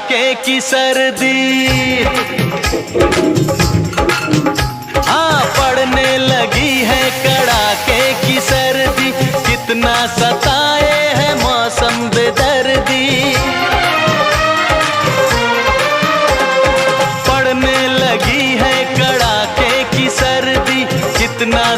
कड़ाके की सर्दी। हाँ, पड़ने लगी है कड़ाके की सर्दी, कितना सताए है मौसम बेदर्दी। पड़ने लगी है कड़ाके की सर्दी, कितना